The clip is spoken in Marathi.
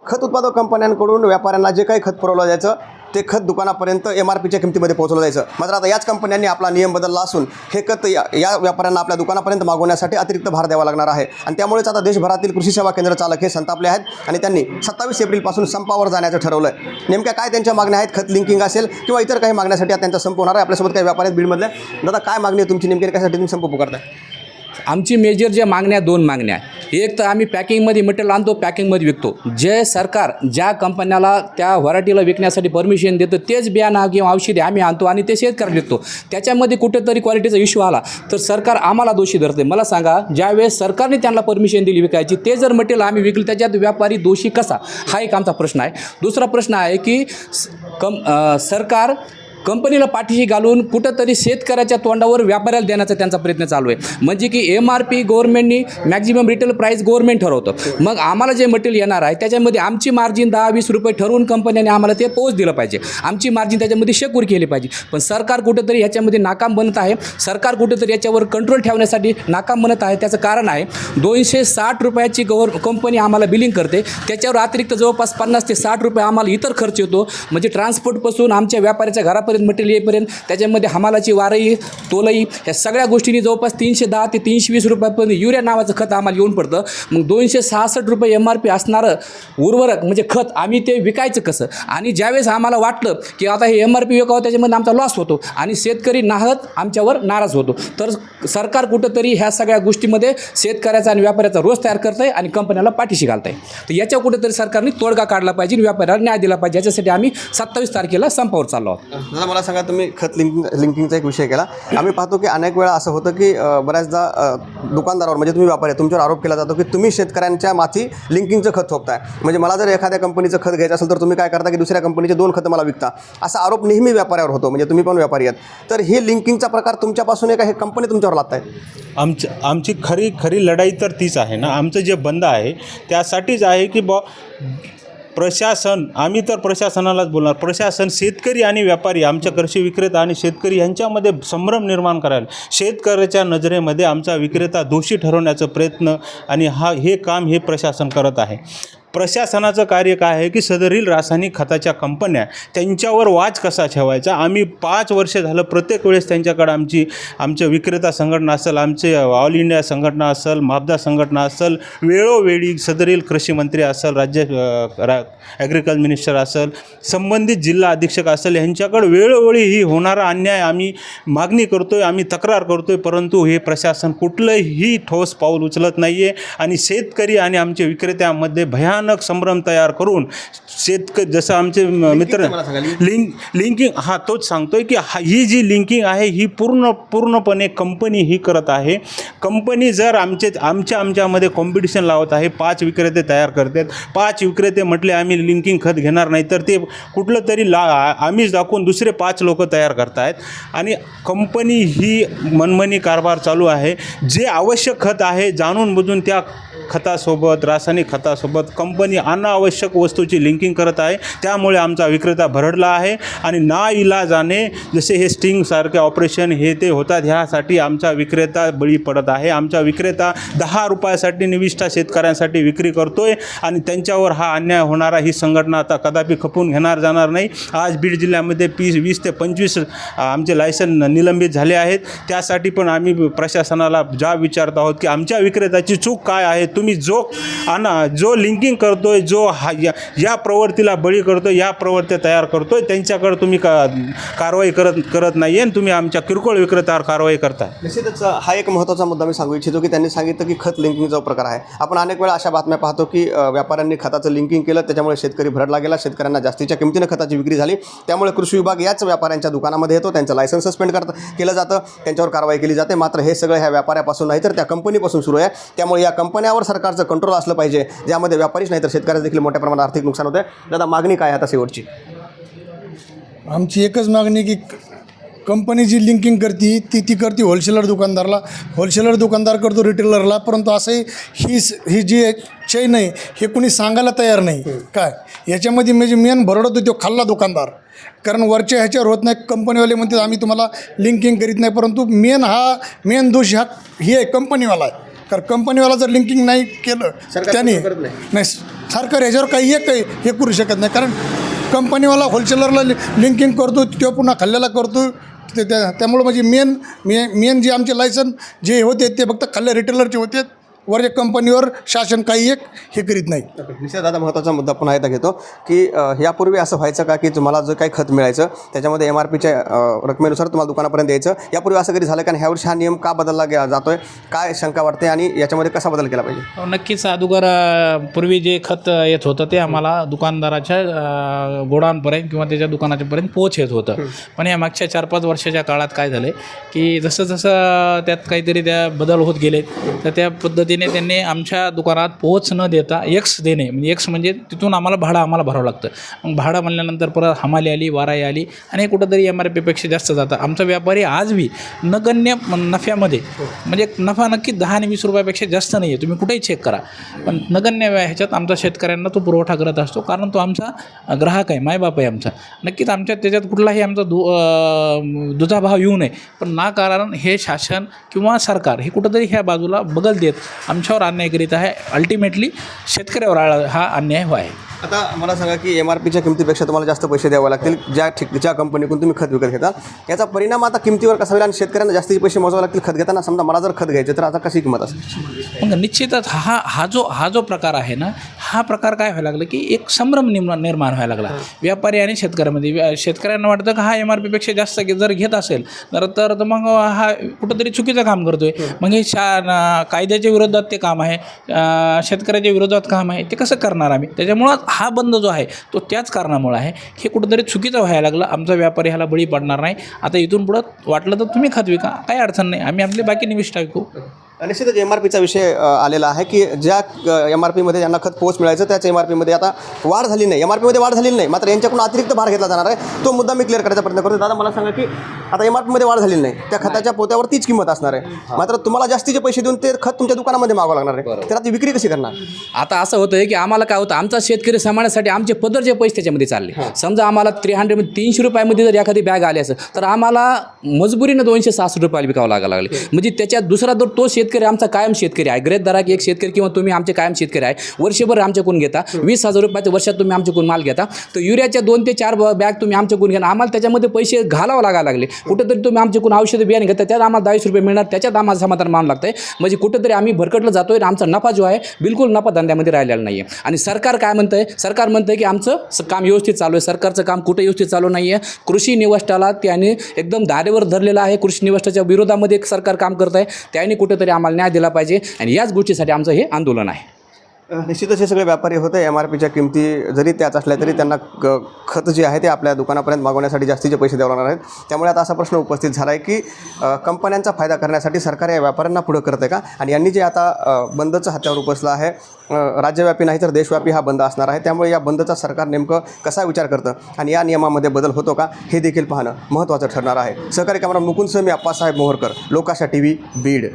खत उत्पादक कंपन्यांकडून व्यापाऱ्यांना जे काही खत पुरवलं जायचं ते खत दुकानापर्यंत MRPच्या किमतीमध्ये पोहोचवलं जायचं. मात्र आता याच कंपन्यांनी आपला नियम बदलला असून हे खत या व्यापाऱ्यांना आपल्या दुकानापर्यंत मागवण्यासाठी अतिरिक्त भार द्यावा लागणार आहे. आणि त्यामुळेच आता देशभरातील कृषी सेवा केंद्र चालक हे संतापले आहेत आणि त्यांनी 27 एप्रिलपासून संपावर जाण्याचं ठरवलं आहे. नेमक्या काय त्यांच्या मागण्या आहेत, खत लिंकिंग असेल किंवा इतर काही मागण्यासाठी आता त्यांचा संप होणार आहे. आपल्यासोबत काही व्यापारी आहेत बीडमधल्या. दादा, काय मागणी आहे तुमची, नेमकी कशासाठी तुम्ही संप पुकारताय? आमची मेजर ज्या मागण्या 2 मागण्या आहे. एक तर आम्ही पॅकिंगमध्ये मटेरियल आणतो, पॅकिंगमध्ये विकतो. जे सरकार ज्या कंपन्याला त्या व्हरायटीला विकण्यासाठी परमिशन देतं तेच बियाणं किंवा औषधे आम्ही आणतो आणि ते शेतकऱ्याला विकतो. त्याच्यामध्ये कुठेतरी क्वालिटीचा इश्यू आला तर सरकार आम्हाला दोषी धरते. मला सांगा, ज्यावेळेस सरकारने त्यांना परमिशन दिली विकायची, ते जर मटेरियल आम्ही विकलं त्याच्यात व्यापारी दोषी कसा, हा एक आमचा प्रश्न आहे. दुसरा प्रश्न आहे की सरकार कंपनीला पाठीशी घालून कुठंतरी शेतकऱ्याच्या तोंडावर व्यापाऱ्याला देण्याचा त्यांचा प्रयत्न चालू आहे. म्हणजे की MRP गव्हर्नमेंटनी मॅक्झिमम रिटेल प्राईस गव्हर्नमेंट ठरवतं. मग आम्हाला जे मटेरियल येणार आहे त्याच्यामध्ये आमची मार्जिन 10-20 रुपये ठरवून कंपन्याने आम्हाला ते पोच दिलं पाहिजे. आमची मार्जिन त्याच्यामध्ये शेकूर केली पाहिजे. पण सरकार कुठंतरी ह्याच्यामध्ये नाकाम बनत आहे. सरकार कुठंतरी याच्यावर कंट्रोल ठेवण्यासाठी नाकाम बनत आहे. त्याचं कारण आहे 260 रुपयाची कंपनी आम्हाला बिलिंग करते, त्याच्यावर अतिरिक्त जवळपास 50 ते 60 रुपये आम्हाला इतर खर्च येतो. म्हणजे ट्रान्सपोर्टपासून आमच्या व्यापाऱ्याच्या घरापर्यंत मटेरियल येईपर्यंत त्याच्यामध्ये हमालाची वारई, तोलई, ह्या सगळ्या गोष्टींनी जवळपास 310 ते 320 रुपयापर्यंत युरिया नावाचं खत आम्हाला येऊन पडतं. मग 266 रुपये MRP असणारं उर्वरक म्हणजे खत आम्ही ते विकायचं कसं? आणि ज्यावेळेस आम्हाला वाटलं की आता हे MRP विकावं, त्याच्यामध्ये आमचा लॉस होतो आणि शेतकरी नाहक आमच्यावर नाराज होतो. तर सरकार कुठंतरी ह्या सगळ्या गोष्टीमध्ये शेतकऱ्याचा आणि व्यापाऱ्याचा रोष तयार करत आहे आणि कंपन्याला पाठीशी घालत आहे. तर याच्या कुठंतरी सरकारने तोडगा काढला पाहिजे आणि व्यापाऱ्याला न्याय दिला पाहिजे. याच्यासाठी आम्ही 27 तारखेला संपावर चाललो आहोत. मला सांगा, तुम्ही खत लिंकिंगचा एक विषय केला. आम्ही पाहतो की अनेक वेळा असं होतं की बऱ्याचदा दुकानदारावर, म्हणजे तुम्ही व्यापारी, तुमच्यावर आरोप केला जातो की तुम्ही शेतकऱ्यांच्या माथी लिंकिंगचं खत थोपताय. म्हणजे मला जर एखाद्या कंपनीचं खत घ्यायचं असेल तर तुम्ही काय करता की दुसऱ्या कंपनीचे 2 खतं मला विकता, असा आरोप नेहमी व्यापाऱ्यावर होतो. म्हणजे तुम्ही पण व्यापारी आहात, तर हे लिंकिंगचा प्रकार तुमच्यापासून आहे का, हे कंपनी तुमच्यावर लादत आहे? आमची खरी लढाई तर तीच आहे ना. आमचं जे बंद आहे त्यासाठीच आहे की प्रशासन, आम्ही तर प्रशासनालाच बोलणार. प्रशासन शेतकरी आणि व्यापारी, आमच्या कृषी विक्रेता आणि शेतकरी यांच्यामध्ये संभ्रम निर्माण करायला, शेतकऱ्याच्या नजरेमध्ये आमचा विक्रेता दोषी ठरवण्याचा प्रयत्न आणि हे काम हे प्रशासन करत आहे. प्रशासनाचं कार्य काय आहे की सदरील रासायनिक खताच्या कंपन्या त्यांच्यावर वाच कसा ठेवायचा. आम्ही 5 वर्ष झालं प्रत्येक वेळेस त्यांच्याकडे आमच्या विक्रेता संघटना असेल, आमचे ऑल इंडिया संघटना असेल, मापदा संघटना असेल, वेळोवेळी सदरील कृषी मंत्री असेल, ॲग्रिकल्चर मिनिस्टर असेल, संबंधित जिल्हा अधीक्षक असेल, यांच्याकडे वेळोवेळी ही होणारा अन्याय आम्ही मागणी करतो आहे, आम्ही तक्रार करतो आहे. परंतु हे प्रशासन कुठलंही ठोस पाऊल उचलत नाही आहे आणि शेतकरी आणि आमचे विक्रेत्यामध्ये भयानक संभ्रम तयार करून जसं आमचे मित्र लिंकिंग तोच सांगतोय की ही जी लिंकिंग आहे ही पूर्णपणे कंपनी ही करत आहे. कंपनी जर आमच्यामध्ये कॉम्पिटिशन लावत आहे, 5 विक्रेते तयार करतात, 5 विक्रेते म्हटले आम्ही लिंकिंग खत घेणार नाही तर ते कुठलं तरी आम्हीच दाखवून दुसरे 5 लोक तयार करत आहेत आणि कंपनी ही मनमानी कारभार चालू आहे. जे आवश्यक खत आहे जाणून बुजून त्या खतासोबत, रासायनिक खतासोबत कंपनी अनावश्यक वस्तूची लिंकिंग करत आहे. त्यामुळे आमचा विक्रेता भरडला आहे आणि नाइलाजाने जसे हे स्टिंगसारखे ऑपरेशन हे ते होतात, ह्यासाठी आमचा विक्रेता बळी पडत आहे. आमचा विक्रेता 10 रुपयासाठी निविष्ठा शेतकऱ्यांसाठी विक्री करतोय आणि त्यांच्यावर हा अन्याय होणारा ही संघटना आता कदापि खपून घेणार जाणार नाही. आज बीड जिल्ह्यामध्ये 20 ते 25 आमचे लायसन निलंबित झाले आहेत. त्यासाठी पण आम्ही प्रशासनाला विचारत आहोत की आमच्या विक्रेत्याची चूक काय आहे. तुम्ही जो लिंकिंग करतोय, जो या प्रवृत्तीला बळी करतोय, या प्रवृत्त्या तयार करतोय, त्यांच्याकडे तुम्ही कारवाई करत नाही आणि तुम्ही आमच्या किरकोळ विक्रेत्यावर कारवाई करताय. निश्चितच हा एक महत्त्वाचा मुद्दा मी सांगू इच्छितो की त्यांनी सांगितलं की खत लिंकिंगचा प्रकार आहे. आपण अनेक वेळा अशा बातम्या पाहतो की व्यापाऱ्यांनी खताचं लिंकिंग केलं, त्याच्यामुळे शेतकरी भरडला गेला, शेतकऱ्यांना जास्तीच्या किमतीनं खताची विक्री झाली. त्यामुळे कृषी विभाग याच व्यापाऱ्यांच्या दुकानामध्ये येतो, त्यांचं लायसन्स सस्पेंड केलं जातं, त्यांच्यावर कारवाई केली जाते. मात्र हे सगळं ह्या व्यापाऱ्यापासून नाही तर त्या कंपनीपासून सुरू आहे. त्यामुळे या कंपन्यावर सरकारचं कंट्रोल असलं पाहिजे, ज्यामध्ये व्यापारीच नाही तर शेतकऱ्याचं देखील मोठ्या प्रमाणात आर्थिक नुकसान होतं आहे. दादा, मागणी काय आता शेवटची? आमची एकच मागणी की कंपनी जी लिंकिंग करते ती करते होलसेलर दुकानदार करतो रिटेलरला. परंतु असंही ही जी चैन आहे हे कुणी सांगायला तयार नाही. काय याच्यामध्ये म्हणजे मेन भरडतो तो खाल्ला दुकानदार, कारण वरच्या ह्याच्यावर होत नाही. कंपनीवाले म्हणतात आम्ही तुम्हाला लिंकिंग करीत नाही, परंतु मेन दोष ही आहे कंपनीवाला आहे. कारण कंपनीवाला जर लिंकिंग नाही केलं सरकार त्याने करत नाही. नाही सरकार याच्यावर काही हे करू शकत नाही. कारण कंपनीवाला होलसेलरला लिंकिंग करतो, तो पुन्हा खाल्ल्याला करतो. त्यामुळं म्हणजे मेन जे आमचे लायसन जे होते ते फक्त खाल्ल्या रिटेलरचे होते. वरच्या कंपनीवर शासन काही हे करीत नाही. निश्चित दादा महत्त्वाचा मुद्दा पुन्हा एकदा घेतो की यापूर्वी असं व्हायचं का की तुम्हाला जो काही खत मिळायचं त्याच्यामध्ये MRPच्या रकमेनुसार तुम्हाला दुकानापर्यंत द्यायचं, यापूर्वी असं कधी झालं का? आणि ह्यावर्षी हा नियम का बदलला जातोय, काय शंका वाटते आणि याच्यामध्ये कसा बदल केला पाहिजे? नक्कीच अगोदर पूर्वी जे खत येत होतं ते आम्हाला दुकानदाराच्या गोडाऊनपर्यंत किंवा त्याच्या दुकानाच्यापर्यंत पोच येत होतं. पण या मागच्या 4-5 वर्षाच्या काळात काय झालं की जसं जसं त्यात काहीतरी त्या बदल होत गेले तर त्या पद्धतीने त्यांनी आमच्या दुकानात पोच न देता एक्स देणे, म्हणजे एक्स म्हणजे तिथून आम्हाला भरावं लागतं. मग भाडं म्हणल्यानंतर परत हमाली आली, वाराई आली आणि कुठंतरी MRPपेक्षा जास्त जातं. आमचा व्यापारी आज बी नगण्य नफ्यामध्ये, म्हणजे नफा नक्की 10 आणि 20 रुपयापेक्षा जास्त नाही आहे, तुम्ही कुठेही चेक करा, पण नगण्य ह्याच्यात आमचा शेतकऱ्यांना तो पुरवठा करत असतो. कारण तो आमचा ग्राहक आहे, मायबाप आहे आमचा. नक्कीच आमच्या त्याच्यात कुठलाही आमचा दुजाभाव येऊ नये, पण ना कारण हे शासन किंवा सरकार हे कुठंतरी ह्या बाजूला बगल देत आमच्यावर अन्याय करीत आहे. अल्टिमेटली शेतकऱ्यावर हा अन्याय आहे. आता मला सांगा की MRPच्या किमतीपेक्षा तुम्हाला जास्त पैसे द्यावे लागतील ज्या कंपनीकडून तुम्ही खत विकत घेता. याचा परिणाम आता किमतीवर कसा होईल आणि शेतकऱ्यांना जास्तीचे पैसे मोजावे लागतील खत घेताना? समजा मला जर खत घ्यायचं तर आता कशी किंमत असेल? मग निश्चितच हा जो प्रकार आहे ना, हा प्रकार काय व्हायला लागला की एक संभ्रम निर्माण व्हायला लागला व्यापारी आणि शेतकऱ्यामध्ये. शेतकऱ्यांना वाटतं की हा MRPपेक्षा जास्त जर घेत असेल तर मग हा कुठंतरी चुकीचं काम करतोय. मग हे कायद्याच्या विरोधात ते काम आहे, शेतकऱ्याच्या विरोधात काम आहे, ते कसं करणार आम्ही? त्याच्यामुळं हा बंद जो आहे तो त्याच कारणामुळे आहे. हे कुठंतरी चुकीचं व्हायला लागलं. आमचा व्यापारी ह्याला बळी पडणार नाही. आता इथून पुढं वाटलं तर तुम्ही खत विका, काही अडचण नाही, आम्ही आपली बाकी निविष्ठा विकू. निश्चितच MRPचा विषय आलेला आहे की ज्या MRPमध्ये ज्यांना खत पोच मिळायचं त्याच MRPमध्ये आता वाढ झाली नाही, MRPमध्ये वाढ झालेली नाही, मात्र यांच्याकडून अतिरिक्त भार घेतला जाणार आहे. तो मुद्दा मी क्लिअर करायचा प्रयत्न करतो. दादा मला सांगा की आता MRPमध्ये वाढ झालेली नाही, त्या खताच्या पोत्यावर तीच किंमत असणार आहे, मात्र तुम्हाला जास्तीचे पैसे देऊन ते खत तुमच्या दुकानामध्ये मागावं लागणार आहे. तर आता विक्री कशी करणार? आता असं होतं की आम्हाला काय होतं, आमचा शेतकरी सांभाळण्यासाठी आमचे पदरचे पैसे त्याच्यामध्ये चालले. समजा आम्हाला 300 रुपयामध्ये जर एखादी बॅग आली असेल तर आम्हाला मजबुरीनं 260 रुपयाला विकावं लागले. म्हणजे त्याच्यात दुसरा जर तो शेतकरी आमचा कायम शेतकरी आहे, गृहीत धरा की एक शेतकरी किंवा तुम्ही आमचे कायम शेतकरी आहे, वर्षभर आमच्याकडून घेता, 20,000 रुपयाच्या वर्षात तुम्ही आमच्याकडून माल घेता, तर युरियाच्या 2 ते 4 बॅग तुम्ही आमच्याकडून घ्या, आम्हाला त्याच्यामध्ये पैसे घालावं लागायला लागले. कुठेतरी तुम्ही आमच्याकडून औषधं बियाणे घेता, त्यात आम्हाला 22 रुपये मिळणार, त्याच्यात आम्हाला समाधान मानलं लागतं आहे. म्हणजे कुठेतरी आम्ही भरकटलं जातो आहे. आमचा नफा जो आहे बिलकुल नफा धंद्यामध्ये राहिलेला नाही आहे. आणि सरकार काय म्हणतं आहे? सरकार म्हणतं आहे की आमचं काम व्यवस्थित चालू आहे. सरकारचं काम कुठे व्यवस्थित चालू नाही आहे. कृषी निवाष्टाला त्याने एकदम धारेवर धरलेलं आहे. कृषी निवाष्टाच्या विरोधामध्ये सरकार काम करत आहे. त्याने कुठेतरी आम्हाला न्याय दिला पाहिजे आणि याच गोष्टीसाठी आमचं हे आंदोलन आहे. निश्चितच हे सगळे व्यापारी होते. MRPच्या किमती जरी त्याच असल्या तरी त्यांना खत जे आहे ते आपल्या दुकानापर्यंत मागवण्यासाठी जास्तीचे पैसे द्यावे लागणार आहेत. त्यामुळे आता असा प्रश्न उपस्थित झाला आहे की कंपन्यांचा फायदा करण्यासाठी सरकार या व्यापाऱ्यांना पुढं करतं आहे का? आणि यांनी जे आता बंदचं हात्यावर उपसलं आहे, राज्यव्यापी नाही तर देशव्यापी हा बंद असणार आहे. त्यामुळे या बंदचा सरकार नेमकं कसा विचार करतं आणि या नियमामध्ये बदल होतो का हे देखील पाहणं महत्त्वाचं ठरणार आहे. सहकारी कॅमेरा मुकुंद सह मी अप्पासाहेब मोहरकर, लोकाशा TV, बीड.